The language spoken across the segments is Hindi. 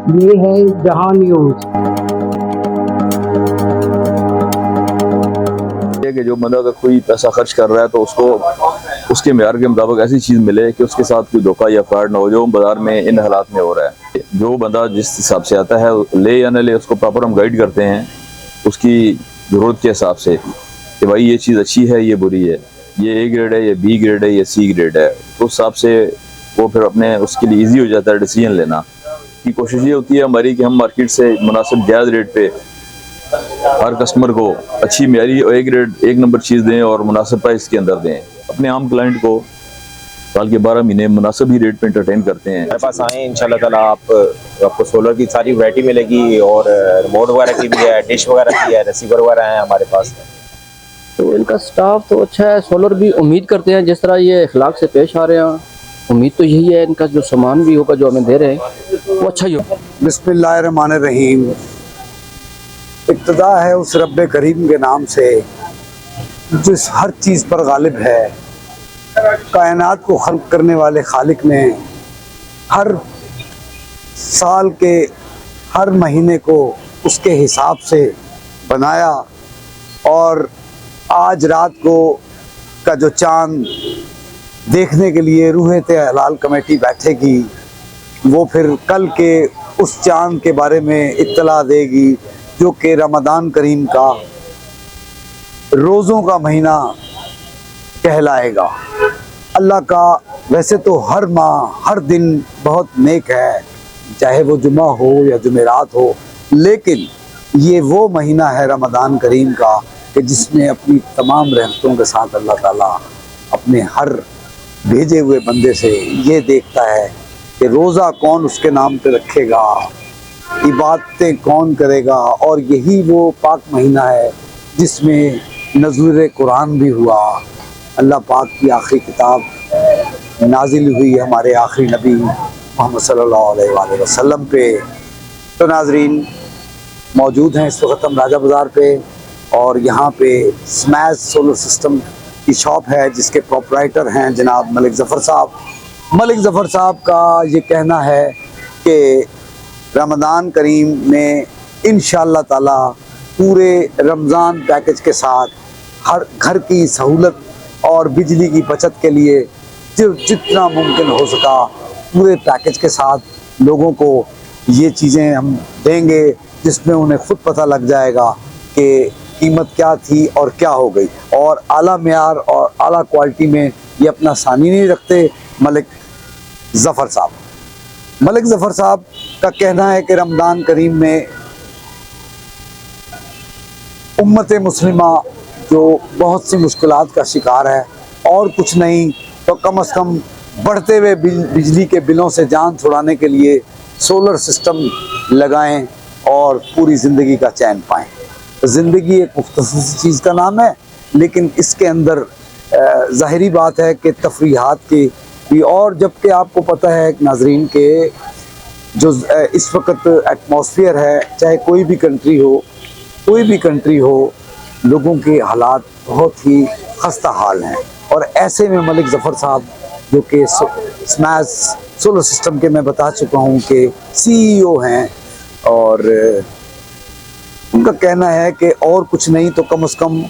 ये है जहां न्यूज। कि जो बंदा अगर कोई पैसा खर्च कर रहा है तो उसको उसके मेयार के मुताबिक ऐसी चीज़ मिले कि उसके साथ कोई धोखा या फ्रॉड ना हो, जो बाजार में इन हालात में हो रहा है। जो बंदा जिस हिसाब से आता है ले या ना ले, उसको प्रॉपर हम गाइड करते हैं उसकी ज़रूरत के हिसाब से कि भाई ये चीज़ अच्छी है, ये बुरी है, ये ए ग्रेड है, ये बी ग्रेड है, ये सी ग्रेड है। तो उस हिसाब से वो फिर अपने उसके लिए ईजी हो जाता है डिसीजन लेना। की कोशिश ये होती है हमारी कि हम मार्केट से मुनासिब जायज़ रेट पे हर कस्टमर को अच्छी मेयारी और एक ग्रेड एक नंबर चीज़ दें और मुनासिब प्राइस के अंदर दें। अपने आम क्लाइंट को साल के 12 महीने मुनासिब ही रेट पे एंटरटेन करते हैं। हमारे पास आए इंशाल्लाह ताला आपको सोलर की सारी वैरायटी मिलेगी और रिमोट वगैरह की भी है, डिश वगैरह की है, रिसीवर वगैरह है हमारे पास। तो इनका स्टाफ तो अच्छा है। सोलर भी उम्मीद करते हैं जिस तरह ये अखलाक से पेश आ रहे हैं, उम्मीद तो यही है इनका जो सामान भी होगा जो हमें दे रहे हैं वो अच्छा ही होगा। बिस्मिल्लाहिर्रहमानिर्रहीम। इब्तिदा है उस रब्बे करीम के नाम से जिस हर चीज़ पर गालिब है। कायनात को खल्क करने वाले खालिक ने हर साल के हर महीने को उसके हिसाब से बनाया और आज रात को का जो चांद देखने के लिए रूह-ए हलाल कमेटी बैठेगी, वो फिर कल के उस चांद के बारे में इत्तला देगी जो कि रमज़ान करीम का रोज़ों का महीना कहलाएगा। अल्लाह का वैसे तो हर माह हर दिन बहुत नेक है, चाहे वो जुमा हो या जुमेरात हो, लेकिन ये वो महीना है रमज़ान करीम का कि जिसमें अपनी तमाम रहमतों के साथ अल्लाह ताला अपने हर भेजे हुए बंदे से ये देखता है कि रोज़ा कौन उसके नाम पे रखेगा, इबादतें कौन करेगा। और यही वो पाक महीना है जिसमें नज़ुल कुरान भी हुआ। अल्लाह पाक की आखिरी किताब नाजिल हुई हमारे आखिरी नबी मोहम्मद सल्लल्लाहु अलैहि वसल्लम पे। तो नाजरीन मौजूद हैं इस वक्त हम राजा बाज़ार पे और यहाँ पे स्मैश सोलर सिस्टम की शॉप है जिसके प्रोपराइटर हैं जनाब मलिक ज़फ़र साहब। मलिक ज़फ़र साहब का ये कहना है कि रमज़ान करीम में इंशाअल्लाह ताला पूरे रमज़ान पैकेज के साथ हर घर की सहूलत और बिजली की बचत के लिए जो जितना मुमकिन हो सका पूरे पैकेज के साथ लोगों को ये चीज़ें हम देंगे जिसमें उन्हें ख़ुद पता लग जाएगा कि कीमत क्या थी और क्या हो गई। और आला मेयार और आला क्वालिटी में ये अपना सानी नहीं रखते मलिक ज़फ़र साहब। मलिक ज़फ़र साहब का कहना है कि रमज़ान करीम में उम्मत मुस्लिमा जो बहुत सी मुश्किलात का शिकार है और कुछ नहीं तो कम से कम बढ़ते हुए बिजली के बिलों से जान छुड़ाने के लिए सोलर सिस्टम लगाएं और पूरी ज़िंदगी का चैन पाएं। ज़िंदगी एक मुख्तसर चीज़ का नाम है, लेकिन इसके अंदर ज़ाहिरी बात है कि तफरीहात की भी। और जबकि आपको पता है नाजरीन के जो इस वक्त एटमॉस्फेयर है, चाहे कोई भी कंट्री हो, लोगों के हालात बहुत ही खस्ता हाल हैं। और ऐसे में मलिक ज़फ़र साहब जो कि स्मैश सोलर सिस्टम के मैं बता चुका हूँ कि CEO हैं और उनका कहना है कि और कुछ नहीं तो कम से कम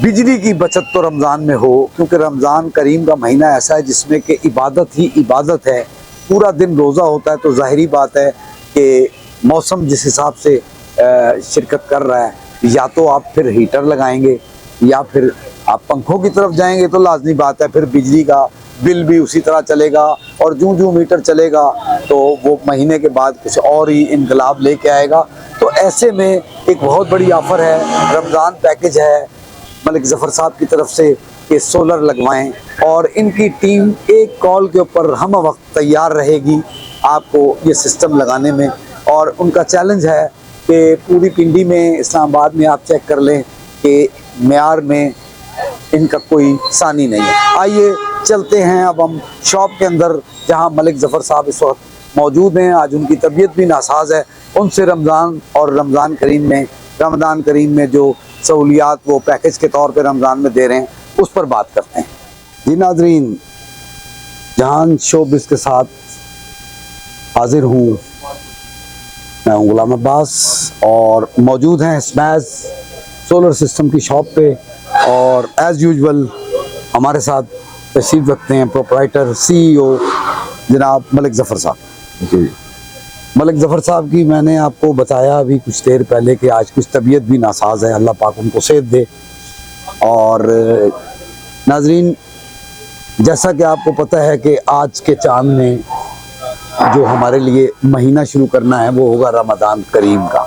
बिजली की बचत तो रमज़ान में हो, क्योंकि रमज़ान करीम का महीना ऐसा है जिसमें कि इबादत ही इबादत है। पूरा दिन रोज़ा होता है तो ज़ाहिरी बात है कि मौसम जिस हिसाब से शिरकत कर रहा है, या तो आप फिर हीटर लगाएंगे या फिर आप पंखों की तरफ जाएंगे तो लाजमी बात है फिर बिजली का बिल भी उसी तरह चलेगा। और जूं मीटर चलेगा तो वो महीने के बाद कुछ और ही इनकलाब लेके आएगा। तो ऐसे में एक बहुत बड़ी ऑफ़र है, रमज़ान पैकेज है मलिक ज़फ़र साहब की तरफ से कि सोलर लगवाएं और इनकी टीम एक कॉल के ऊपर हम वक्त तैयार रहेगी आपको ये सिस्टम लगाने में। और उनका चैलेंज है कि पूरी पिंडी में इस्लामाबाद में आप चेक कर लें कि मेयार में इनका कोई सानी नहीं है। आइए चलते हैं अब हम शॉप के अंदर जहां मलिक ज़फ़र साहब इस वक्त मौजूद हैं। आज उनकी तबीयत भी नासाज है, उनसे रमज़ान और रमज़ान करीम में जो सहूलियात वो पैकेज के तौर पे रमज़ान में दे रहे हैं उस पर बात करते हैं। जी नाज़रीन, जहान शोबिस के साथ हाजिर हूँ मैं हूं गुलाम अब्बास और मौजूद हैं स्मैश सोलर सिस्टम की शॉप पे। और एज़ यूजुअल हमारे साथ तशरीफ़ रखते हैं प्रोपराइटर CEO जनाब मलिक ज़फ़र साहब। जी मलिक ज़फ़र साहब की मैंने आपको बताया अभी कुछ देर पहले कि आज कुछ तबीयत भी नासाज है, अल्लाह पाक उनको सेहत दे। और नाजरीन, जैसा कि आपको पता है कि आज के चांद में जो हमारे लिए महीना शुरू करना है वो होगा रमज़ान करीम का।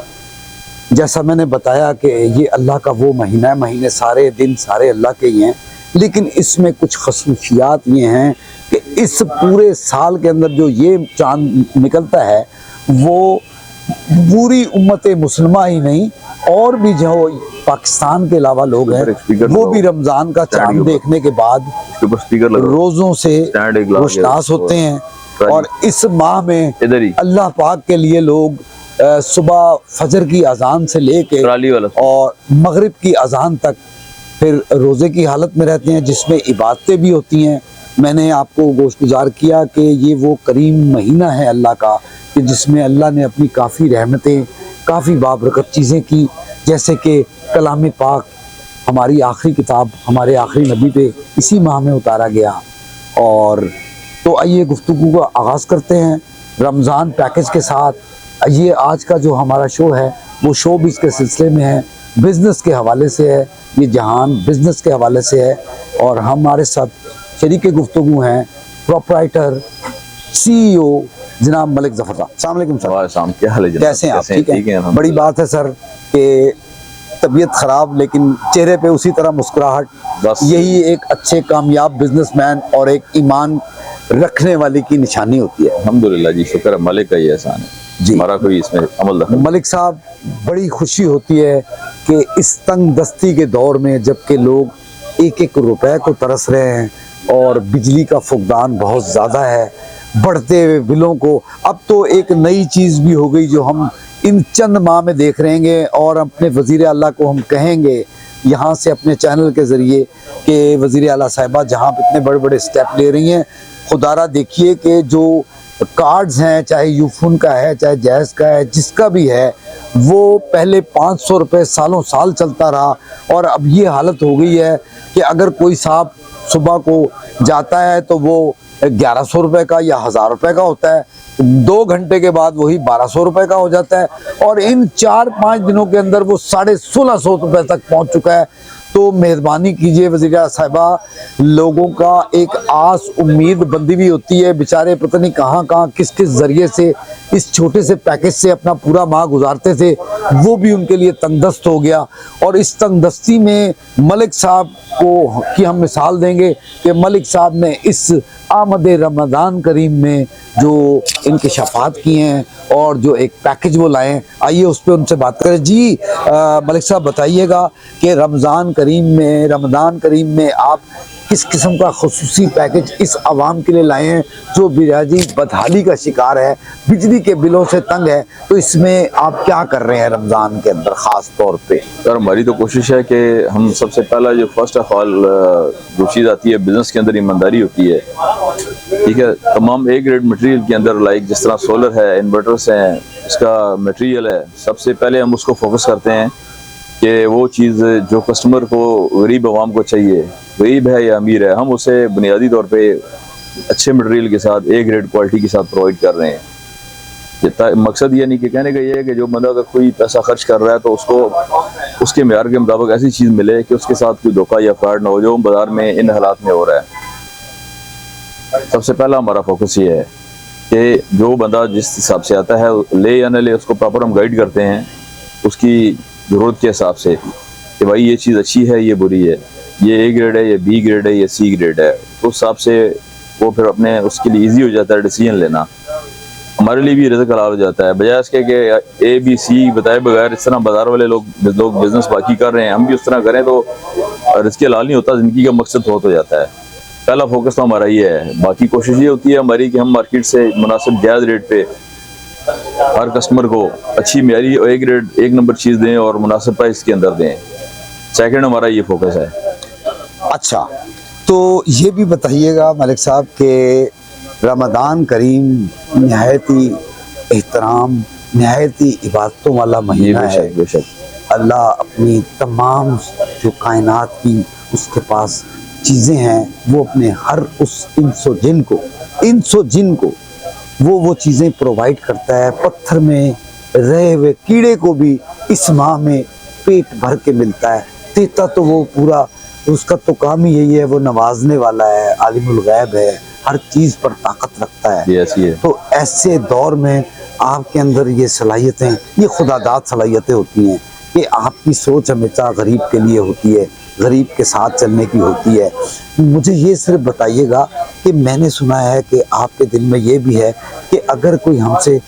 जैसा मैंने बताया कि ये अल्लाह का वो महीना है, महीने सारे दिन सारे अल्लाह के ही हैं, लेकिन इसमें कुछ खसूसियात ये हैं कि इस पूरे साल के अंदर जो ये चांद निकलता है वो पूरी उम्मत मुसलमान ही नहीं और भी जो पाकिस्तान के अलावा लोग हैं वो भी रमज़ान का चांद देखने के बाद रोज़ों से रोशनास होते हैं। और इस माह में अल्लाह पाक के लिए लोग सुबह फजर की अजान से लेके और मगरिब की अजान तक फिर रोज़े की हालत में रहते हैं, जिसमें इबादतें भी होती हैं। मैंने आपको गोशगुजार किया कि ये वो करीम महीना है अल्लाह का कि जिसमें अल्लाह ने अपनी काफ़ी रहमतें, काफ़ी बाबरकत चीज़ें की, जैसे कि कलाम पाक हमारी आखिरी किताब हमारे आखिरी नबी पे इसी माह में उतारा गया। और तो आइए गुफ्तगू का आगाज़ करते हैं रमज़ान पैकेज के साथ। ये आज का जो हमारा शो है वो शो भी इसके सिलसिले में है, बिज़नेस के हवाले से है, ये जहान बिज़नेस के हवाले से है। और हमारे साथ शरीक गुफ्तगू हैं प्रोपराइटर CEO जनाब मलिक ज़फ़र साहब। अस्सलाम वालेकुम सर। क्या हाल है? कैसे हैं आप? ठीक है। बड़ी बात है सर कि तबीयत ख़राब लेकिन चेहरे पे उसी तरह मुस्कुराहट, बस यही एक अच्छे कामयाब बिजनेसमैन और एक ईमान रखने वाले की निशानी होती है। अल्हम्दुलिल्लाह जी, शुक्र है, मालिक का ही एहसान है जी, हमारा कोई इसमें अमल दखल। मलिक साहब, बड़ी खुशी होती है कि इस तंग दस्ती के दौर में जबकि लोग एक एक रुपए को तरस रहे हैं और बिजली का फुकदान बहुत ज़्यादा है, बढ़ते हुए बिलों को, अब तो एक नई चीज़ भी हो गई जो हम इन चंद माह में देख रहे हैं। और अपने वज़ीर आला को हम कहेंगे यहाँ से अपने चैनल के ज़रिए कि वज़ीर आला साहिबा जहाँ पर इतने बड़े बड़े स्टेप ले रही हैं, खुदारा देखिए कि जो कार्ड्स हैं, चाहे यूफोन का है चाहे जैज़ का है, जिसका भी है, वो पहले 500 रुपये सालों साल चलता रहा और अब ये हालत हो गई है कि अगर कोई साहब सुबह को जाता है तो वो 1100 रुपये का या 1000 रुपये का होता है, 2 घंटे के बाद वही 1200 रुपये का हो जाता है और इन 4-5 दिनों के अंदर वो 1650 रुपये तक पहुंच चुका है। तो मेहरबानी कीजिए वज़ीर साहिबा, लोगों का एक आस उम्मीद बंदी भी होती है, बेचारे पता नहीं कहाँ कहाँ किस किस ज़रिए से इस छोटे से पैकेज से अपना पूरा माह गुजारते थे, वो भी उनके लिए तंगदस्त हो गया। और इस तंगदस्ती में मलिक साहब को की हम मिसाल देंगे कि मलिक साहब ने इस आमद रमज़ान करीम में जो इंकशाफात किए हैं और जो एक पैकेज वो लाए हैं, आइए उस पर उनसे बात करें। जी मलिक साहब, बताइएगा कि रमज़ान करीम में आप किस किस्म का खुसूसी पैकेज इस आवाम के लिए लाए हैं जो बिराजी बदहाली का शिकार है, बिजली के बिलों से तंग है, तो इसमें आप क्या कर रहे हैं रमज़ान के अंदर ख़ास तौर पे? सर, हमारी तो कोशिश है कि हम सबसे पहला जो फर्स्ट ऑफ ऑल जो चीज़ आती है बिज़नेस के अंदर ईमानदारी होती है, ठीक है। तमाम ए ग्रेड मटेरियल के अंदर लाइक जिस तरह सोलर है, इन्वर्टर्स हैं, इसका मटेरियल है, सबसे पहले हम उसको फोकस करते हैं कि वो चीज़ जो कस्टमर को, गरीब आवाम को चाहिए, गरीब है या अमीर है, हम उसे बुनियादी तौर पे अच्छे मटेरियल के साथ ए ग्रेड क्वालिटी के साथ प्रोवाइड कर रहे हैं। मकसद ये नहीं कि कहने का ये है कि जो बंदा अगर कोई पैसा खर्च कर रहा है तो उसको उसके मेयार के मुताबिक ऐसी चीज़ मिले कि उसके साथ कोई धोखा या फ्रॉड ना हो जो बाज़ार में इन हालात में हो रहा है। सबसे पहला हमारा फोकस ये है कि जो बंदा जिस हिसाब से आता है ले या न ले, उसको प्रॉपर हम गाइड करते हैं उसकी ज़रूरत के हिसाब से कि भाई ये चीज़ अच्छी है, ये बुरी है, ये ए ग्रेड है, ये बी ग्रेड है, ये सी ग्रेड है। उस हिसाब से वो फिर अपने उसके लिए इजी हो जाता है डिसीजन लेना, हमारे लिए भी रिज़्क हलाल हो जाता है। बजाय इसके कि ए बी सी बताए बगैर इस तरह बाजार वाले लोग बिजनेस बाकी कर रहे हैं, हम भी उस तरह करें तो रिज़्क हलाल नहीं होता, ज़िंदगी का मकसद हो जाता है। पहला फोकस तो हमारा ये है। बाकी कोशिश ये होती है हमारी कि हम मार्केट से मुनासिब जायज़ रेट पे हर कस्टमर को अच्छी मेरी ए ग्रेड 1 नंबर चीज़ दें और मुनासिब प्राइस के अंदर दें। सेकंड हमारा ये फोकस है। अच्छा, तो ये भी बताइएगा मलिक साहब के रमज़ान करीम नहायत ही एहतराम नहायत ही इबादतों वाला जी महीना है। बेशक बेशक। अल्लाह अपनी तमाम जो कायनात की उसके पास चीज़ें हैं, वो अपने हर उस इंसो जिन को वो चीज़ें प्रोवाइड करता है। पत्थर में रहे हुए कीड़े को भी इस माह में पेट भर के मिलता है। देता तो वो पूरा, उसका तो काम ही यही है, वो नवाजने वाला है, आलिमुल गैब है, हर चीज़ पर ताकत रखता है। जी ऐसी है। तो ऐसे दौर में आपके अंदर ये सलाहियतें, ये खुदादात सलाहियतें होती हैं कि आपकी सोच हमेशा गरीब के लिए होती है, गरीब के साथ चलने की होती है। मुझे ये सिर्फ बताइएगा कि मैंने सुना है कि आपके दिल में ये भी है कि अगर कोई हमसे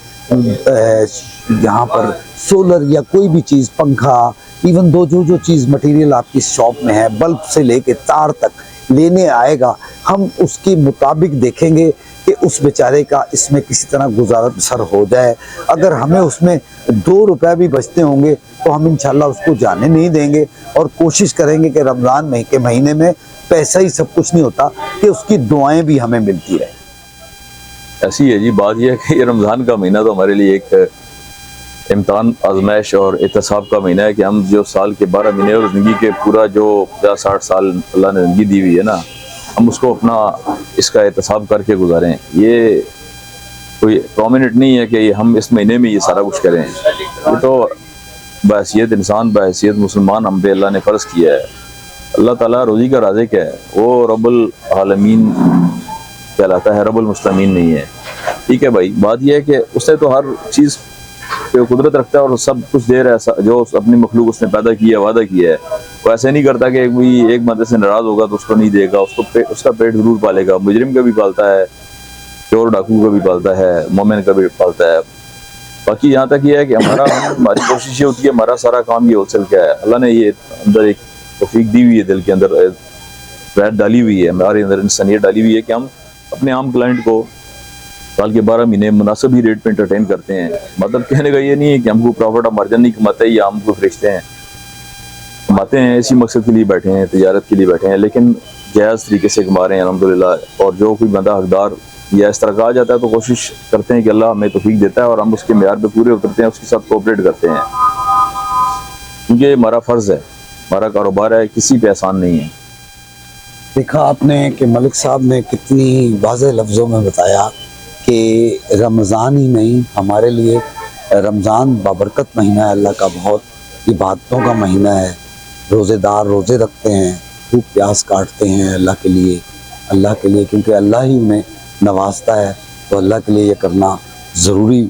यहाँ पर सोलर या कोई भी चीज़, पंखा, इवन दो जो चीज़ मटेरियल आपकी शॉप में है, बल्ब से लेके तार तक लेने आएगा, हम उसके मुताबिक देखेंगे कि उस बेचारे का इसमें किसी तरह गुजारा बसर हो जाए। अगर हमें उसमें 2 रुपए भी बचते होंगे तो हम इंशाल्लाह उसको जाने नहीं देंगे और कोशिश करेंगे कि रमज़ान के महीने में पैसा ही सब कुछ नहीं होता, कि उसकी दुआएं भी हमें मिलती रहे। ऐसी है जी। बात यह है कि ये रमज़ान का महीना तो हमारे लिए एक इम्तिहान, आजमाइश और एहतसाब का महीना है कि हम जो साल के 12 महीने और ज़िंदगी के पूरा जो 50-60 साल अल्लाह ने ज़िंदगी दी हुई है ना, हम उसको अपना इसका एहतसाब करके गुजारें। ये कोई प्रोमिनेंट नहीं है कि हम इस महीने में ये सारा कुछ करें। ये तो बहैसियत इंसान, बहैसियत मुसलमान हम पे अल्लाह ने फ़र्ज़ किया है। अल्लाह ताला रोज़ी का राज़िक है, वो रब्बुल आलमीन कहलाता है, रब्बुल मुस्लिमीन नहीं है। ठीक है भाई, बात यह है कि उसने तो हर चीज़ पे कुदरत रखता है और सब कुछ दे रहा है। जो अपनी मखलूक उसने पैदा किया, वादा किया है, वो ऐसे नहीं करता कि कोई एक बंदे से नाराज़ होगा तो उसको नहीं देगा, उसका पेट ज़रूर पालेगा। मुजरिम का भी पालता है, चोर डाकू का भी पालता है, मोमिन का भी पालता है। बाकी यहाँ तक ये है कि हमारी कोशिश ये होती है, हमारा सारा काम ये होलसेल का है। अल्लाह ने ये अंदर एक तौफीक दी हुई है, दिल के अंदर वैद डाली हुई है, हमारे अंदर इंसानियत डाली हुई है कि हम अपने आम क्लाइंट को साल के 12 महीने मुनासिब ही रेट पे एंटरटेन करते हैं। मतलब कहने का ये नहीं है कि हमको प्रॉफिट मार्जिन नहीं कमाते या हमको फरिश्ते हैं, कमाते हैं, इसी मकसद के लिए बैठे हैं, तिजारत के लिए बैठे हैं, लेकिन जायज़ तरीके से कमा रहे हैं अल्हम्दुलिल्लाह। और जो कोई बंदा हकदार या इस तरह का आ जाता है तो कोशिश करते हैं कि अल्लाह हमें तौफीक देता है और हम उसके मेयार पे पूरे उतरते हैं, उसके साथ कोऑपरेट करते हैं, क्योंकि हमारा फ़र्ज़ है, हमारा कारोबार है, किसी पे एहसान नहीं है। देखा आपने कि मलिक साहब ने कितनी वाज़ेह लफ्ज़ों में बताया कि रमज़ान ही नहीं, हमारे लिए रमज़ान बाबरकत महीना है, अल्लाह का बहुत इबादतों का महीना है। रोज़ेदार रोज़े रखते हैं, खूब प्यास काटते हैं अल्लाह के लिए, क्योंकि अल्लाह ही उन्हें नवाजता है, तो अल्लाह के लिए ये करना ज़रूरी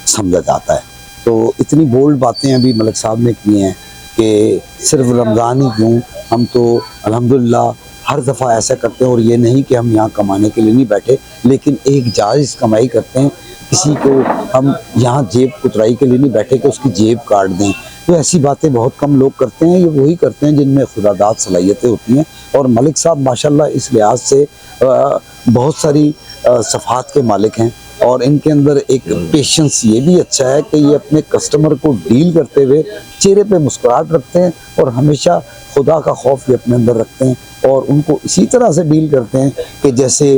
समझा जाता है। तो इतनी बोल्ड बातें अभी मलिक साहब ने की हैं कि सिर्फ रमज़ान ही क्यों, हम तो अल्हम्दुलिल्लाह हर दफ़ा ऐसा करते हैं। और ये नहीं कि हम यहाँ कमाने के लिए नहीं बैठे, लेकिन एक जायज़ कमाई करते हैं। किसी को हम यहाँ जेब कुतराई के लिए नहीं बैठे कि उसकी जेब काट दें। तो ऐसी बातें बहुत कम लोग करते हैं, ये वही करते हैं जिनमें खुदादात सलाहियतें होती हैं। और मलिक साहब माशाल्लाह इस लिहाज से बहुत सारी सफ़ात के मालिक हैं, और इनके अंदर एक पेशेंस ये भी अच्छा है कि ये अपने कस्टमर को डील करते हुए चेहरे पे मुस्कुराहट रखते हैं और हमेशा खुदा का खौफ ये अपने अंदर रखते हैं, और उनको इसी तरह से डील करते हैं कि जैसे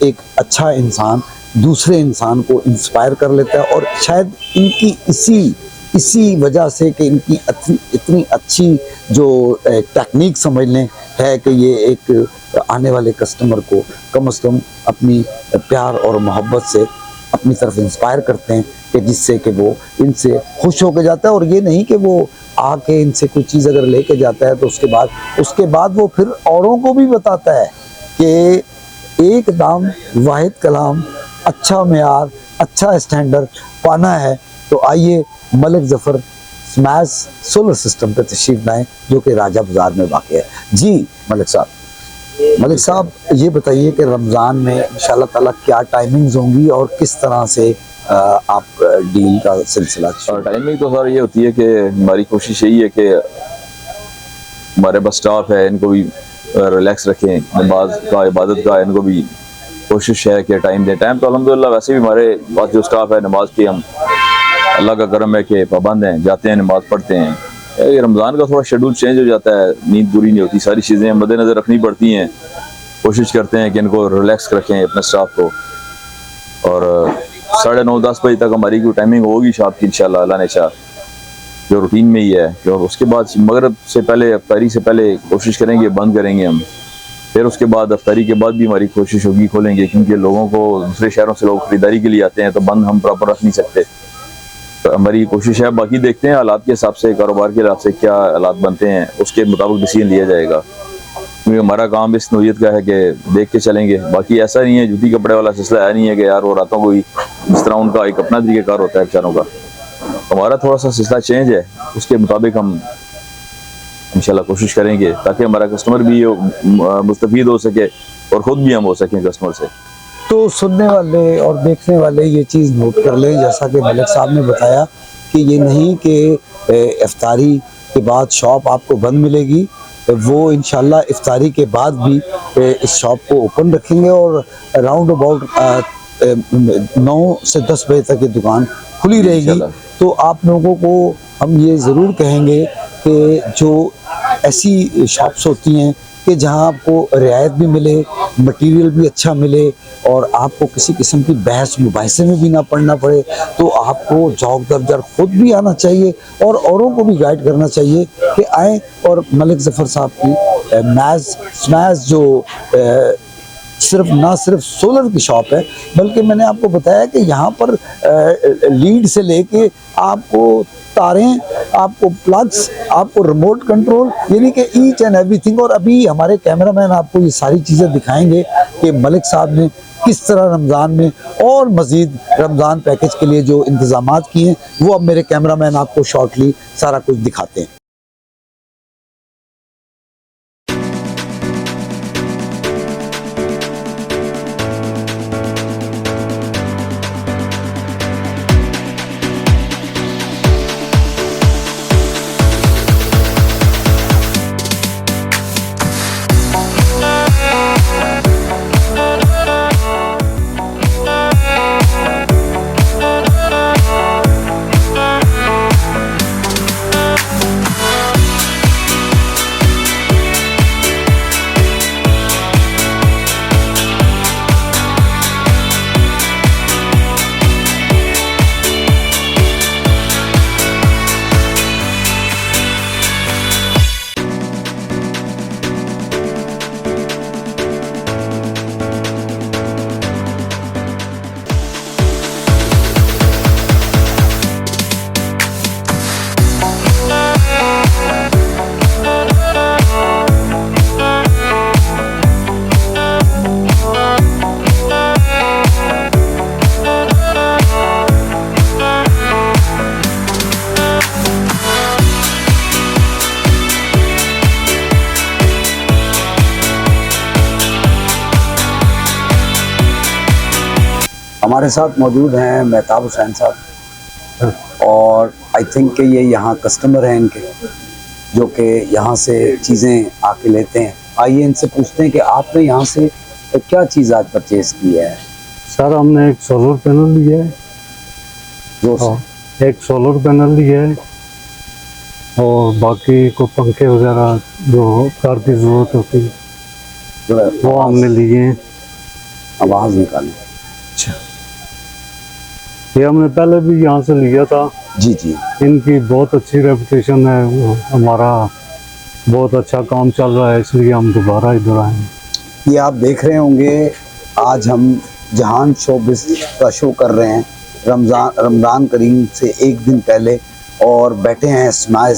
एक अच्छा इंसान दूसरे इंसान को इंस्पायर कर लेता है। और शायद इनकी इसी वजह से कि इनकी इतनी अच्छी जो टेक्निक समझ लें है कि ये एक आने वाले कस्टमर को कम से कम अपनी प्यार और मोहब्बत से अपनी तरफ इंस्पायर करते हैं, कि जिससे कि वो इनसे खुश होकर जाता है। और ये नहीं कि वो आके इनसे कोई चीज़ अगर लेके जाता है तो उसके बाद वो फिर औरों को भी बताता है कि एक दाम वाहिद कलाम, अच्छा मेयार, अच्छा स्टैंडर्ड पाना है तो आइए Malik Zafar smash solar system पे तशरीफ लाएं, जो कि राजा बाजार में वाक़ है। जी मलिक साहब ये बताइए कि रमज़ान में इंशाअल्लाह ताला क्या टाइमिंग्स होंगी और किस तरह से आप डील का सिलसिला? टाइमिंग तो सर ये होती है कि हमारी कोशिश यही है कि हमारे बस स्टाफ है, इनको भी रिलैक्स रखें, नमाज का, इबादत का, इनको भी कोशिश है कि टाइम दें। टाइम तो अल्हम्दुलिल्लाह वैसे भी हमारे पास जो स्टाफ है नमाज की, हम अल्लाह का करम है कि पाबंद हैं, जाते हैं नमाज पढ़ते हैं। ये रमज़ान का थोड़ा शेड्यूल चेंज हो जाता है, नींद पूरी नहीं होती, सारी चीज़ें मद्देनज़र रखनी पड़ती हैं। कोशिश करते हैं कि इनको रिलैक्स रखें अपने स्टाफ को, और 9:30-10 बजे तक हमारी कोई टाइमिंग होगी शॉप की इंशाल्लाह, अल्लाह ने चाहा, जो रूटीन में ही है। और उसके बाद मगरिब से पहले, अफ्तारी से पहले कोशिश करेंगे बंद करेंगे हम। फिर उसके बाद अफ्तारी के बाद भी हमारी कोशिश होगी खोलेंगे, क्योंकि लोगों को दूसरे शहरों से लोग खरीदारी के लिए आते हैं, तो बंद हम प्रॉपर रख नहीं सकते। तो हमारी कोशिश है, बाकी देखते हैं हालात के हिसाब से, कारोबार के हिसाब से क्या हालात बनते हैं, उसके मुताबिक डिसीजन लिया जाएगा। क्योंकि हमारा काम इस नौयत का है कि देख के चलेंगे। बाकी ऐसा नहीं है जूती कपड़े वाला सिलसिला है नहीं है कि यार वो रातों को ही, जिस तरह उनका एक अपना तरीक़ेकार होता है बेचारों का, हमारा थोड़ा सा सिलसिला चेंज है। उसके मुताबिक हम इंशाल्लाह कोशिश करेंगे ताकि हमारा कस्टमर भी मुस्तफीद हो सके और ख़ुद भी हम हो सकें कस्टमर से। तो सुनने वाले और देखने वाले ये चीज़ नोट कर लें, जैसा कि मलिक साहब ने बताया कि ये नहीं कि इफ्तारी के बाद शॉप आपको बंद मिलेगी, वो इंशाल्लाह इफ्तारी के बाद भी इस शॉप को ओपन रखेंगे और अराउंड अबाउट 9 से 10 बजे तक ये दुकान खुली रहेगी। तो आप लोगों को हम ये ज़रूर कहेंगे कि जो ऐसी शॉप्स होती हैं कि जहां आपको रियायत भी मिले, मटेरियल भी अच्छा मिले और आपको किसी किस्म की बहस मुबाहिसे में भी ना पड़ना पड़े, तो आपको जौक दरजार खुद भी आना चाहिए और औरों को भी गाइड करना चाहिए कि आए और मलिक ज़फ़र साहब की स्मैश जो ना सिर्फ सोलर की शॉप है, बल्कि मैंने आपको बताया कि यहाँ पर लीड से लेके आपको तारें, आपको प्लग्स, आपको रिमोट कंट्रोल, यानी कि ईच एंड एवरीथिंग। और अभी हमारे कैमरामैन आपको ये सारी चीज़ें दिखाएंगे कि मलिक साहब ने किस तरह रमज़ान में और मज़ीद रमज़ान पैकेज के लिए जो इंतज़ामात किए हैं, वो अब मेरे कैमरामैन आपको शॉर्टली सारा कुछ दिखाते हैं। हमारे साथ मौजूद हैं मेहताब हुसैन साहब, और आई थिंक कि ये यहाँ कस्टमर हैं इनके, जो कि यहाँ से चीज़ें आके लेते हैं। आइए इनसे पूछते हैं कि आपने यहाँ से क्या चीज़ आज परचेज़ की है। सर हमने एक सोलर पैनल लिया है, एक सोलर पैनल लिया है और बाकी को पंखे वगैरह जो कार की ज़रूरत होती है वो हमने लिए हैं। आवाज़ निकालें। अच्छा, ये हमने पहले भी यहाँ से लिया था। जी जी, इनकी बहुत अच्छी रेपुटेशन है, वो हमारा बहुत अच्छा काम चल रहा है, इसलिए हम दोबारा इधर आए हैं। ये आप देख रहे होंगे, आज हम जहान शोबिस का शो कर रहे हैं रमज़ान करीम से एक दिन पहले, और बैठे हैं स्मैश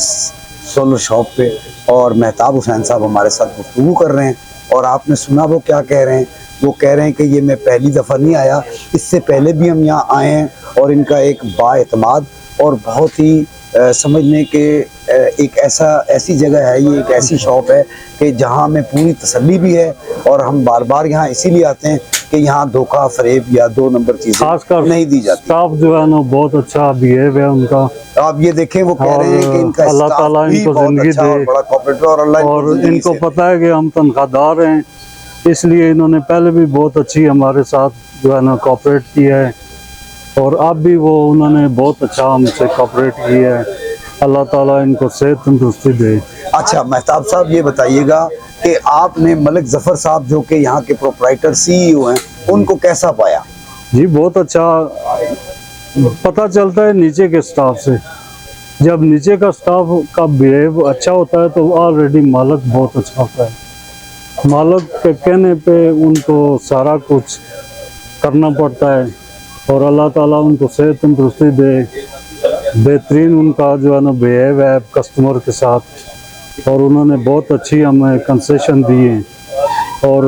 सोलर शॉप पे और मेहताब हुसैन साहब हमारे साथ गुफ्तगू कर रहे हैं। और आपने सुना वो क्या कह रहे हैं, वो कह रहे हैं कि ये मैं पहली दफ़ा नहीं आया, इससे पहले भी हम यहाँ आए हैं और इनका एक बाएतमाद और बहुत ही समझने के एक ऐसी जगह है, ये एक ऐसी शॉप है कि जहाँ में पूरी तसल्ली भी है और हम बार बार यहाँ इसीलिए आते हैं कि यहाँ धोखा फरेब या 2 नंबर चीज़ें नहीं दी जाती। स्टाफ जो है ना बहुत अच्छा बिहेव है उनका। आप ये देखें, वो कह रहे हैं कि इनका अल्लाह ताला इनको जिंदगी दे और इनको पता है कि हम तनख्वाहदार हैं, इसलिए इन्होंने पहले भी बहुत अच्छी हमारे साथ जो है ना कोऑपरेट किया है और अब भी वो उन्होंने बहुत अच्छा हमसे कोऑपरेट किया है। अल्लाह ताला इनको सेहत तंदुरुस्ती दे। अच्छा मेहताब साहब, ये बताइएगा कि आपने मलिक ज़फ़र साहब जो कि यहाँ के प्रोप्राइटर CEO हैं, उनको कैसा पाया? जी बहुत अच्छा पता चलता है नीचे के स्टाफ से। जब नीचे का स्टाफ का बिहेव अच्छा होता है तो ऑलरेडी मालिक बहुत अच्छा होता है। मालिक के कहने पे उनको सारा कुछ करना पड़ता है और अल्लाह ताला उनको सेहत तंदुरुस्ती दे, बेहतरीन उनका जो है ना बिहेव है कस्टमर के साथ, और उन्होंने बहुत अच्छी हमें कंसेशन दी है। और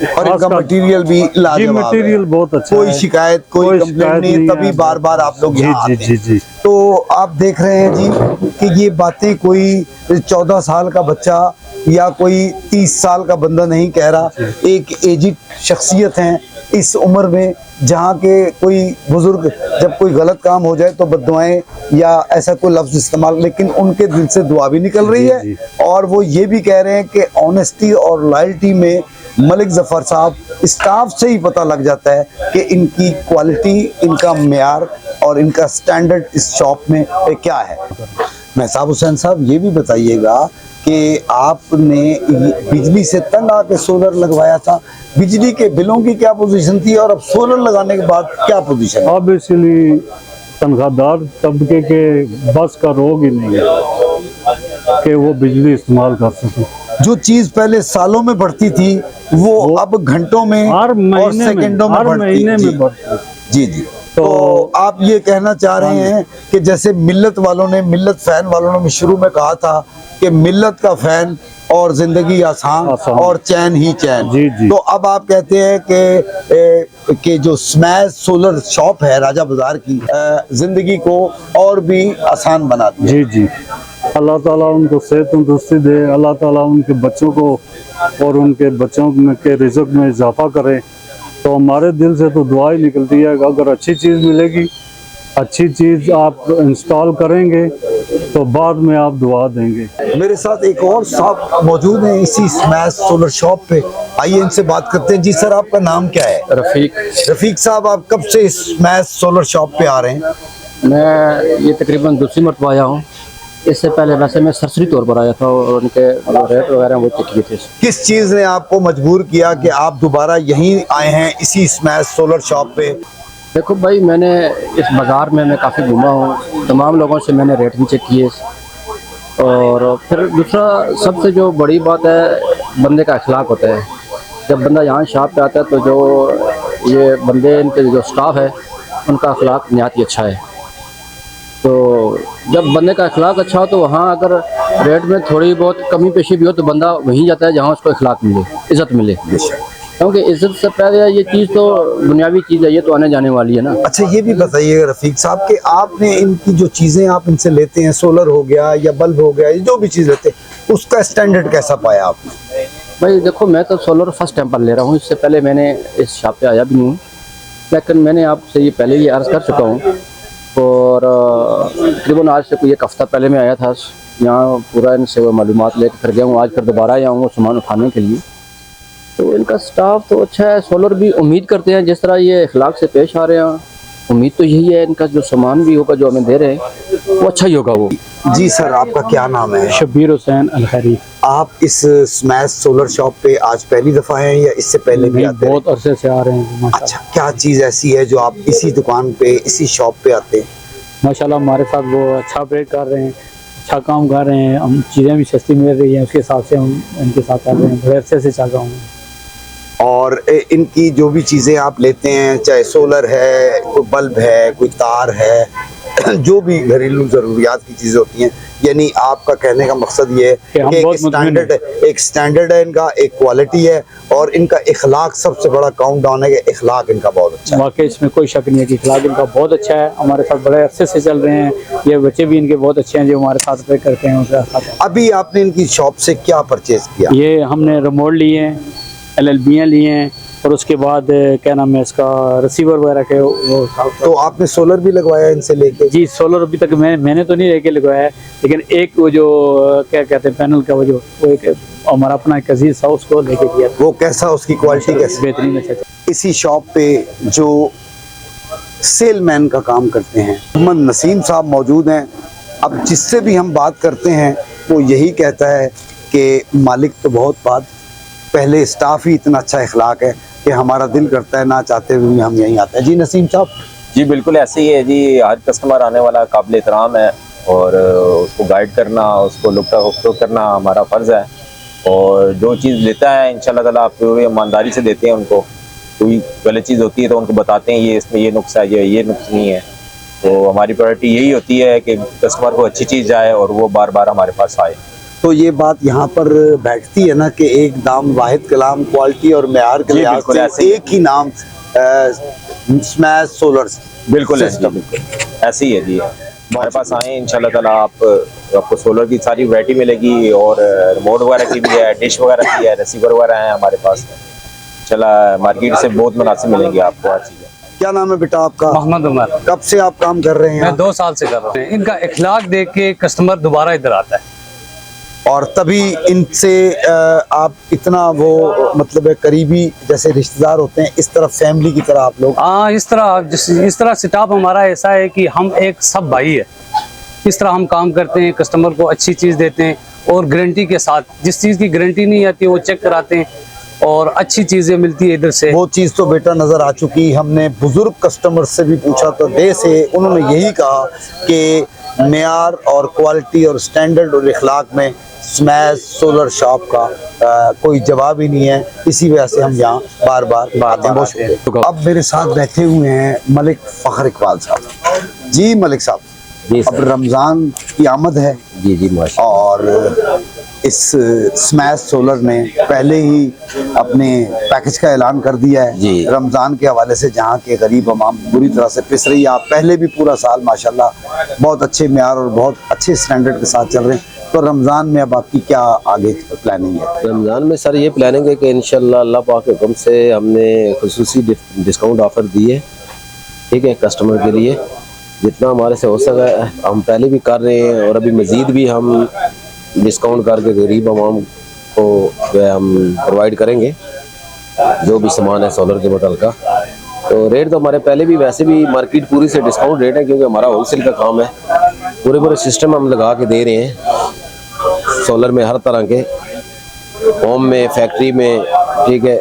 इनका मटेरियल भी लाजवाब है। मटेरियल बहुत अच्छा कोई है, शिकायत कोई कंप्लेंट नहीं, तभी है। बार बार आप लोग यहाँ जी आते जी हैं। जी। तो आप देख रहे हैं जी कि ये बातें कोई 14 साल का बच्चा या कोई 30 साल का बंदा नहीं कह रहा, एक एजिड शख्सियत हैं इस उम्र में, जहाँ के कोई बुजुर्ग जब कोई गलत काम हो जाए तो बद्दुआएं या ऐसा कोई लफ्ज इस्तेमाल, लेकिन उनके दिल से दुआ भी निकल रही है। जी। और वो ये भी कह रहे हैं कि ऑनेस्टी और लॉयल्टी में मलिक जफर साहब, स्टाफ से ही पता लग जाता है कि इनकी क्वालिटी, इनका मेयार और इनका स्टैंडर्ड इस शॉप में क्या है। महसाब हुसैन साहब, ये भी बताइएगा कि आपने बिजली से तंग आके सोलर लगवाया था, बिजली के बिलों की क्या पोजीशन थी और अब सोलर लगाने के बाद क्या पोजीशन है? अब इसलिए तनख्वाहदार तबके के बस का रोग ही नहीं है कि वो बिजली इस्तेमाल कर सके। जो चीज पहले सालों में बढ़ती थी वो अब घंटों में हर और महीने सेकंडों में हर बढ़ती महीने जी। में बढ़ती। जी जी। तो आप ये कहना चाह रहे हैं कि जैसे मिल्लत फैन वालों ने शुरू में कहा था कि मिल्लत का फैन और जिंदगी आसान और चैन ही चैन। जी जी। तो अब आप कहते हैं कि जो स्मैश सोलर शॉप है राजा बाजार की, जिंदगी को और भी आसान बनाती है। जी जी। अल्लाह ताला उनको सेहत तंदुरुस्ती दे, अल्लाह ताला उनके बच्चों को और उनके बच्चों के रिज़्क में इजाफा करे। तो हमारे दिल से तो दुआ ही निकलती है कि अगर अच्छी चीज़ मिलेगी, अच्छी चीज़ आप इंस्टॉल करेंगे तो बाद में आप दुआ देंगे। मेरे साथ एक और साहब मौजूद हैं इसी स्मैश सोलर शॉप पे, आइए इनसे बात करते हैं। जी सर, आपका नाम क्या है? रफीक साहब, आप कब से इस स्मैश सोलर शॉप पे आ रहे हैं? मैं ये तकरीबन दूसरी मरतबा आया हूँ। इससे पहले वैसे मैं सरसरी तौर पर आया था और उनके रेट वगैरह वो चेक किए थे। किस चीज़ ने आपको मजबूर किया कि आप दोबारा यहीं आए हैं इसी स्मैश सोलर शॉप पे? देखो भाई, मैंने इस बाज़ार में मैं काफ़ी घूमा हूँ, तमाम लोगों से मैंने रेट भी चेक किए। और फिर दूसरा सबसे जो बड़ी बात है, बंदे का अखलाक होता है। जब बंदा यहाँ शॉप पे आता है तो जो ये बंदे, इनके जो स्टाफ है उनका अखलाक निहायत ही अच्छा है। तो जब बंदे का अखलाक अच्छा हो तो वहाँ अगर रेट में थोड़ी बहुत कमी पेशी भी हो तो बंदा वहीं जाता है जहाँ उसको अखलाक मिले, इज़्ज़त मिले। क्योंकि इज्जत से पहले ये चीज़ तो दुनियावी चीज़ है, ये तो आने जाने वाली है ना। अच्छा, ये भी बताइएगा रफीक साहब कि आपने इनकी जो चीज़ें आप इनसे लेते हैं, सोलर हो गया या बल्ब हो गया, जो भी चीज़ लेते हैं, उसका स्टैंडर्ड कैसा पाया आपने? भाई देखो, मैं तो सोलर फर्स्ट टाइम पर ले रहा हूँ, इससे पहले मैंने इस शॉप पे आया भी नहीं हूँ, लेकिन मैंने आपसे ये पहले ही अर्ज़ कर चुका हूँ। और तकरीबन आज से कोई एक हफ़्ता पहले मैं आया था यहाँ, पूरा इनसे वो मालूमात लेकर फिर गया हूँ। आज फिर दोबारा आया हूँ सामान उठाने के लिए। तो इनका स्टाफ तो अच्छा है, सोलर भी उम्मीद करते हैं जिस तरह ये अखलाक से पेश आ रहे हैं, उम्मीद तो यही है इनका जो सामान भी होगा जो हमें दे रहे हैं वो अच्छा ही होगा। वो जी सर, आपका क्या नाम है? शब्बीर हुसैन अलखैरी। आप इस स्मैश सोलर शॉप पे आज पहली दफ़ा हैं या इससे पहले भी आते हैं? बहुत अरसे से आ रहे हैं माशाल्लाह। अच्छा, क्या चीज़ ऐसी है जो आप इसी दुकान पे, इसी शॉप पे आते हैं? माशाल्लाह हमारे साथ वो अच्छा पेट कर रहे हैं, अच्छा काम कर रहे हैं, हम चीज़ें भी सस्ती मिल रही हैं, उसके हिसाब से हम इनके साथ चल रहे हैं, बड़े अरसे से चल रहा हूँ। और इनकी जो भी चीज़ें आप लेते हैं, चाहे सोलर है, कोई बल्ब है, कोई तार है, जो भी घरेलू ज़रूरियात की चीज़ें होती हैं, यानी आपका कहने का मकसद ये है कि एक स्टैंडर्ड है इनका, एक क्वालिटी है और इनका इखलाक सबसे बड़ा काउंट डाउन है कि इखलाक इनका बहुत अच्छा है। वाकई इसमें कोई शक नहीं है कि इखलाक इनका बहुत अच्छा है, हमारे साथ बड़े अरसे से चल रहे हैं। ये बच्चे भी इनके बहुत अच्छे हैं जो हमारे साथ पे करते हैं उनके साथ। अभी आपने इनकी शॉप से क्या परचेज किया? ये हमने रिमोट लिए हैं, LLB लिए हैं और उसके बाद क्या नाम है इसका, रिसीवर वगैरह के वो। तो आपने सोलर भी लगवाया इनसे लेके? जी, सोलर अभी तक मैंने तो नहीं लेके लगवाया है, लेकिन एक वो जो क्या कहते हैं पैनल का, वो एक हमारा अपना एक अजीज था उसको लेके दिया था। वो कैसा, उसकी क्वालिटी कैसी? बेहतरीन, अच्छा। इसी शॉप पे जो सेलमैन का काम करते हैं मोहम्मद नसीम साहब मौजूद हैं। अब जिससे भी हम बात करते हैं वो यही कहता है कि मालिक तो बहुत बात, पहले स्टाफ ही इतना अच्छा इखलाक है कि हमारा दिल करता है ना चाहते हुए भी हम यहीं आते हैं। जी नसीम साहब, जी बिल्कुल ऐसे ही है जी। हर कस्टमर आने वाला काबिल एहतराम है और उसको गाइड करना, उसको लुफ्त करना हमारा फ़र्ज़ है। और जो चीज़ लेता है इंशाल्लाह ताला आप पूरी ईमानदारी से देते हैं उनको। कोई गलत चीज़ होती है तो उनको बताते हैं ये इसमें ये नुक्स है, ये नुक्स नहीं है। तो हमारी प्रायोरिटी यही होती है कि कस्टमर को अच्छी चीज़ जाए और वो बार बार हमारे पास आए। तो ये बात यहाँ पर बैठती है ना कि एक दाम वाहिद कलाम, क्वालिटी और मेयार के जी, लिहाज बिल्कुल से ऐसे ही। एक ही नाम स्मैश सोलर्स। बिल्कुल ऐसे सिस्टम। ऐसे ही है जी। हमारे पास आए इंशाल्लाह ताला आपको सोलर की सारी वैरायटी मिलेगी और रिमोट वगैरह की भी है, डिश वगैरह की है, रिसीवर वगैरह हैं हमारे पास। चला मार्केट से बहुत मुनासिब मिलेंगी आपको हर चीज़ें। क्या नाम है बेटा आपका? मोहम्मद उमर। कब से आप काम कर रहे हैं मैं यहाँ? 2 साल से कर रहा हूँ। इनका इखलाक देख के कस्टमर दोबारा इधर आता है। और तभी इनसे आप इतना वो मतलब है करीबी जैसे रिश्तेदार होते हैं, इस तरह फैमिली की तरह आप लोग। हाँ, इस तरह स्टाफ हमारा ऐसा है कि हम एक सब भाई है। इस तरह हम काम करते हैं, कस्टमर को अच्छी चीज़ देते हैं और गारंटी के साथ। जिस चीज़ की गारंटी नहीं आती वो चेक कराते हैं और अच्छी चीज़ें मिलती है इधर से। वो चीज़ तो बेटा नज़र आ चुकी। हमने बुजुर्ग कस्टमर से भी पूछा तो दे से उन्होंने यही कहा कि मेयार और क्वालिटी और स्टैंडर्ड और इखलाक में स्मैश सोलर शॉप का कोई जवाब ही नहीं है। इसी वजह से हम यहाँ बार बार आते हैं। बहुत शुक्रिया। अब मेरे साथ बैठे हुए हैं मलिक फ़खर इकबाल साहब। जी मलिक साहब, अब रमज़ान की आमद है जी जी माशा और इस स्मैश सोलर ने पहले ही अपने पैकेज का ऐलान कर दिया है जी। रमज़ान के हवाले से, जहाँ के गरीब अवाम बुरी तरह से पिस रही है। आप पहले भी पूरा साल माशाल्लाह बहुत अच्छे मेयार और बहुत अच्छे स्टैंडर्ड के साथ चल रहे हैं। तो रमज़ान में अब आपकी क्या आगे प्लानिंग है? रमज़ान में सर ये प्लानिंग है कि इंशाल्लाह अल्लाह पाक के हुक्म से हमने खुसूसी डिस्काउंट ऑफ़र दिए, ठीक है, कस्टमर के लिए। जितना हमारे से हो सका हम पहले भी कर रहे हैं और अभी मज़ीद भी हम डिस्काउंट करके गरीब आवाम को जो है हम प्रोवाइड करेंगे जो भी सामान है सोलर के मतलब का। तो रेट तो हमारे पहले भी वैसे भी मार्केट पूरी से डिस्काउंट रेट है, क्योंकि हमारा होलसेल का काम है। पूरे सिस्टम हम लगा के दे रहे हैं सोलर में, हर तरह के, होम में, फैक्ट्री में, ठीक है,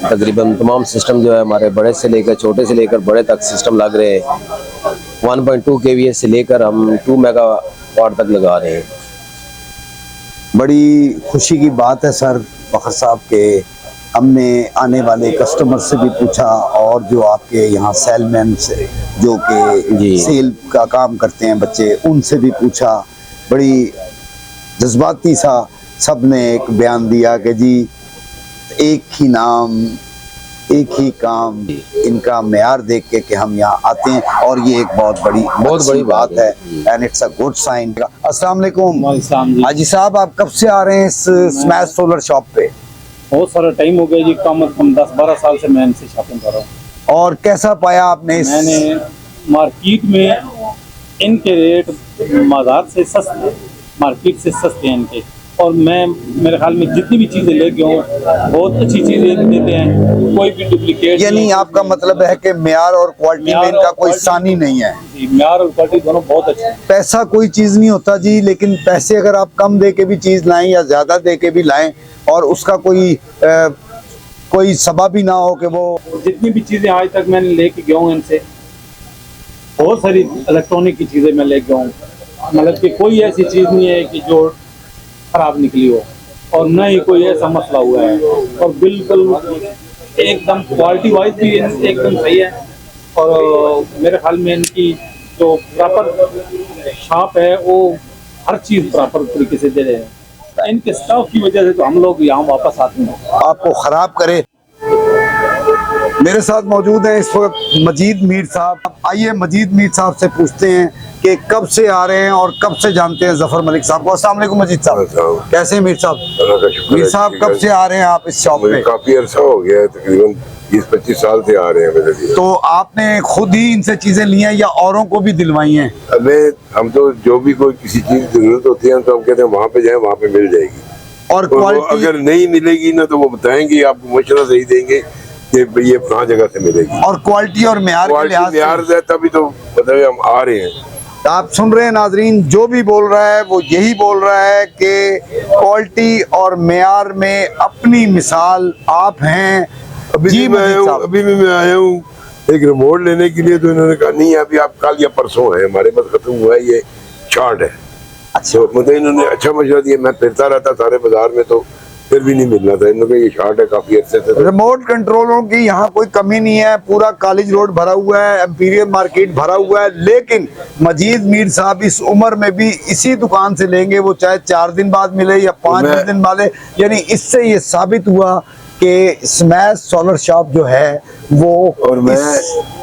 तकरीबन तमाम सिस्टम जो है हमारे बड़े से लेकर छोटे से लेकर बड़े तक सिस्टम लग रहे हैं। 1.2 kVA से लेकर हम 2 मेगावाट तक लगा रहे हैं। बड़ी खुशी की बात है सर फ़खर साहब के हमने आने वाले कस्टमर से भी पूछा और जो आपके यहाँ सेलमैन से जो कि जी। सेल का काम करते हैं बच्चे, उनसे भी पूछा। बड़ी जज्बाती सा सब ने एक बयान दिया कि जी एक ही नाम एक ही काम, इनका मेयार देख के कि हम यहाँ आते हैं और ये एक बहुत बड़ी बात है and it's a good sign. अस्सलाम वालेकुम हाजी साहब, आप कब से आ रहे हैं इस स्मैश सोलर शॉप पे? बहुत सारा टाइम हो गया जी, कम से कम 10-12 साल से मैं इनसे शॉपिंग कर रहा हूँ। और कैसा पाया आपने इस? मैंने मार्केट में इनके रेट बाजार से सस्ते, मार्केट से सस्ते हैं इनके। और मैं मेरे ख्याल में जितनी भी चीज़ें लेके हूँ बहुत अच्छी चीज़ें देते हैं, कोई भी डुप्लीकेट। यानी आपका मतलब है कि मेयार और क्वालिटी में इनका कोई सानी नहीं है? जी, मेयार और क्वालिटी दोनों बहुत अच्छे हैं। पैसा कोई चीज़ नहीं होता जी, लेकिन पैसे अगर आप कम दे के भी चीज़ लाएं या ज़्यादा दे के भी लाएं और उसका कोई सबब ही ना हो कि वो। जितनी भी चीज़ें आज तक मैंने लेके गया हूँ इनसे, बहुत सारी इलेक्ट्रॉनिक की चीज़ें मैं लेके गया हूँ। मतलब कि कोई ऐसी चीज़ नहीं है कि जो खराब निकली हो और न ही कोई ऐसा मसला हुआ है। और बिल्कुल एकदम क्वालिटी वाइज भी एकदम सही है। और मेरे ख्याल में इनकी जो प्रॉपर शॉप है वो हर चीज़ प्रॉपर तरीके से दे रहे हैं। इनके स्टाफ की वजह से तो हम लोग यहाँ वापस आते हैं। आपको खराब करे। मेरे साथ मौजूद है इस वक्त मजीद मीर साहब। आइए मजीद मीर साहब से पूछते हैं कि कब से आ रहे हैं और कब से जानते हैं जफर मलिक साहब को। अस्सलाम वालेकुम मजीद साहब, कैसे हैं मीर साहब? मीर साहब कब से आ रहे हैं आप इस शॉप पे? काफी अरसा हो गया है, तकरीबन 20-25 साल से आ रहे हैं मेरे लिए। तो आपने खुद ही इनसे चीजें ली हैं या औरों को भी दिलवाई हैं? हमें हम तो जो भी कोई किसी चीज की जरूरत होती है तो हम कहते हैं वहाँ पे जाएं, वहाँ पे मिल जाएगी। और तो क्वालिटी अगर नहीं मिलेगी ना तो वो बताएंगे, आपको मशवरा सही देंगे कि ये कहाँ जगह से मिलेगी। और क्वालिटी और मेयार के लिहाज से है तभी तो मतलब हम आ रहे हैं। आप सुन रहे हैं नाजरीन, जो भी बोल रहा है वो यही बोल रहा है कि क्वालिटी और मेयार में अपनी मिसाल आप हैं। अभी जी भी मैं आया मजीद हूँ, साहब। अभी भी मैं आया हूँ एक रिमोट लेने के लिए तो इन्होंने कहा नहीं अभी आप कल या परसों है, हमारे पास खत्म हुआ है, ये शार्ट है। अच्छा, तो मतलब इन्होंने अच्छा मशवरा दिया। मैं फिरता रहता सारे बाजार में तो फिर भी नहीं मिल रहा था। इन्होंने कहा ये शार्ट है काफी अच्छे से। रिमोट कंट्रोलों की यहाँ कोई कमी नहीं है, पूरा कॉलेज रोड भरा हुआ है, एम्पीरियल मार्केट भरा हुआ है। लेकिन मजीद मीर साहब इस उम्र में भी इसी दुकान से लेंगे, वो चाहे 4 दिन बाद मिले या 5 दिन बाद मिले। यानी इससे ये साबित हुआ कि स्मैश सोलर शॉप जो है वो और मैं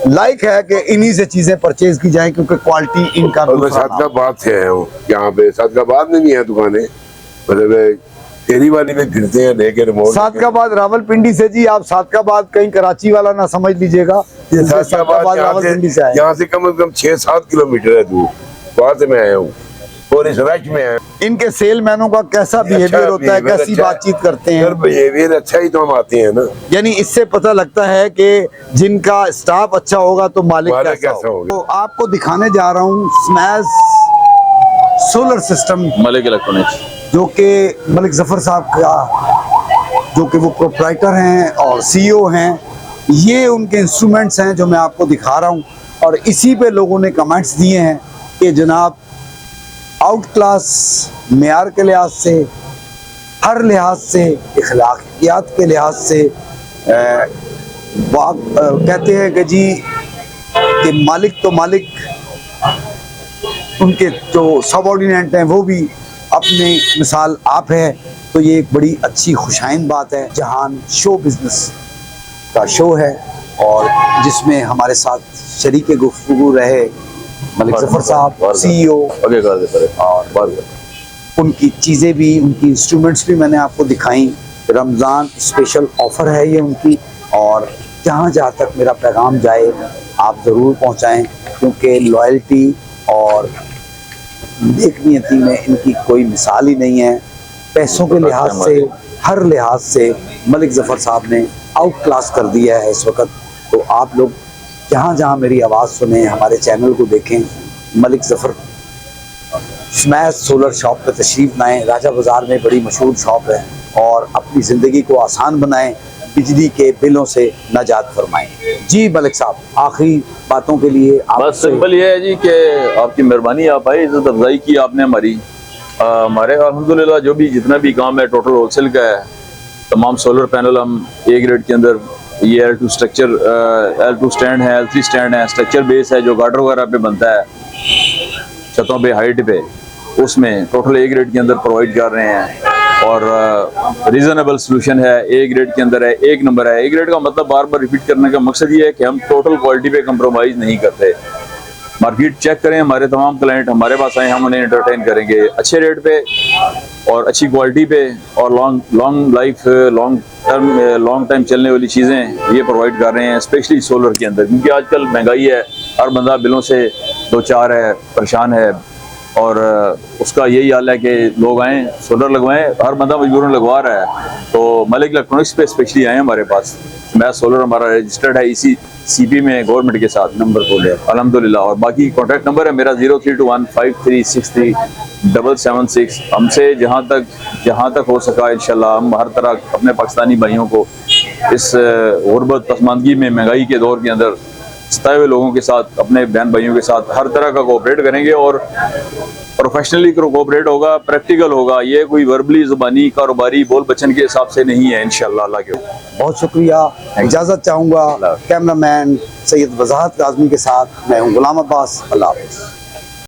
लाइक है कि इन्हीं से चीजें परचेज की जाए, क्योंकि क्वालिटी इनका और मैं दूसरा नाम। सादकाबाद से आया हूँ, यहाँ पे सादकाबाद में भी है दुकानें, मतलब तेरी वाली में फिरते हैं लेके रिमोट। सादकाबाद रावलपिंडी से जी, आप सादकाबाद कहीं कराची वाला ना समझ लीजिएगा, ये सादकाबाद रावलपिंडी से आए। यहाँ से कम 6-7 किलोमीटर है दूर, वहाँ से मैं आया हूँ और इस रश में आया। इनके सेलमैनों का कैसा बिहेवियर होता है, कैसी बातचीत करते हैं? बिहेवियर अच्छा ही तो हम आते हैं ना। यानी इससे पता लगता है कि जिनका स्टाफ अच्छा होगा तो मालिक कैसा होगा। तो आपको दिखाने जा रहा हूँ smash solar system, Malik electronics, जो कि मलिक जफर साहब का, जो कि वो प्रोप्राइटर हैं और सीईओ हैं। ये उनके इंस्ट्रूमेंट्स हैं जो मैं आपको दिखा रहा हूँ, और इसी पे लोगों ने कमेंट्स दिए हैं कि जनाब आउट क्लास मेयार के लिहाज से, हर लिहाज से, इखलाकियात के लिहाज से कहते हैं कि जी कि मालिक तो मालिक, उनके जो सबऑर्डिनेट हैं वो भी अपनी मिसाल आप है। तो ये एक बड़ी अच्छी खुशाइन बात है। जहान शो बिजनेस का शो है और जिसमें हमारे साथ शरीके गुफ्तगू रहे मलिक जफर साहब सीईओ, और उनकी चीज़ें भी, उनकी इंस्ट्रूमेंट्स भी मैंने आपको दिखाई। रमज़ान स्पेशल ऑफ़र है ये उनकी, और जहाँ जहाँ तक मेरा पैगाम जाए आप ज़रूर पहुँचाएँ, क्योंकि लॉयल्टी और नेकनियती में इनकी कोई मिसाल ही नहीं है। पैसों के लिहाज से, हर लिहाज से मलिक जफर साहब ने आउट क्लास कर दिया है इस वक्त। तो आप लोग जहाँ जहाँ मेरी आवाज़ सुने, हमारे चैनल को देखें, Malik Zafar smash solar shop पे तशरीफ़ लाएँ। राजा बाज़ार में बड़ी मशहूर शॉप है, और अपनी ज़िंदगी को आसान बनाएं, बिजली के बिलों से नजात फरमाएं। जी मलिक साहब, आखिरी बातों के लिए बस सिंपल ये है जी कि आपकी मेहरबानी, आप आए, इज़्ज़त अफजाई की आपने हमारी। हमारे अल्हम्दुलिल्लाह जो भी जितना भी काम है टोटल होलसेल का है। तमाम सोलर पैनल हम ए ग्रेड के अंदर, ये L2 स्ट्रक्चर, L2 स्टैंड है, L3 स्टैंड है, स्ट्रक्चर बेस है जो गार्डर वगैरह पे बनता है छतों पे, हाइट पे, उसमें टोटल ए ग्रेड के अंदर प्रोवाइड कर रहे हैं। और रीजनेबल सोल्यूशन है, ए ग्रेड के अंदर है, एक नंबर है। ए ग्रेड का मतलब बार बार रिपीट करने का मकसद ये है कि हम टोटल क्वालिटी पे कंप्रोमाइज़ नहीं करते। मार्केट चेक करें, हमारे तमाम क्लाइंट हमारे पास आए, हम उन्हें एंटरटेन करेंगे अच्छे रेट पे और अच्छी क्वालिटी पे, और लॉन्ग लाइफ, लॉन्ग टाइम चलने वाली चीज़ें ये प्रोवाइड कर रहे हैं, स्पेशली सोलर के अंदर। क्योंकि आजकल महंगाई है, हर बंदा बिलों से दो चार है, परेशान है, और उसका यही हाल है कि लोग आएँ सोलर लगवाएं, हर बंदा मजबूरन लगवा रहा है। तो मलिक इलेक्ट्रॉनिक्स पे स्पेशली आए हमारे पास। स्मैश सोलर हमारा रजिस्टर्ड है इसी CP में गवर्नमेंट के साथ, नंबर बोले अल्हम्दुलिल्लाह। और बाकी कॉन्टैक्ट नंबर है मेरा 0321536376। हमसे जहाँ तक हो सका इंशाल्लाह हम हर तरह अपने पाकिस्तानी भाइयों को इस गुर्बत पसमानदगी में, महंगाई के दौर के अंदर सताए हुए लोगों के साथ, अपने बहन भाइयों के साथ हर तरह का कोऑपरेट करेंगे, और प्रोफेशनली कोऑपरेट होगा, प्रैक्टिकल होगा। ये कोई वर्बली ज़ुबानी कारोबारी बोल बचन के हिसाब से नहीं है इंशाल्लाह। अल्लाह के बहुत शुक्रिया। इजाज़त चाहूँगा कैमरामैन सैयद वजाहत काज़मी के साथ मैं हूँ गुलाम अब्बास। अल्लाह हाफ़िज़।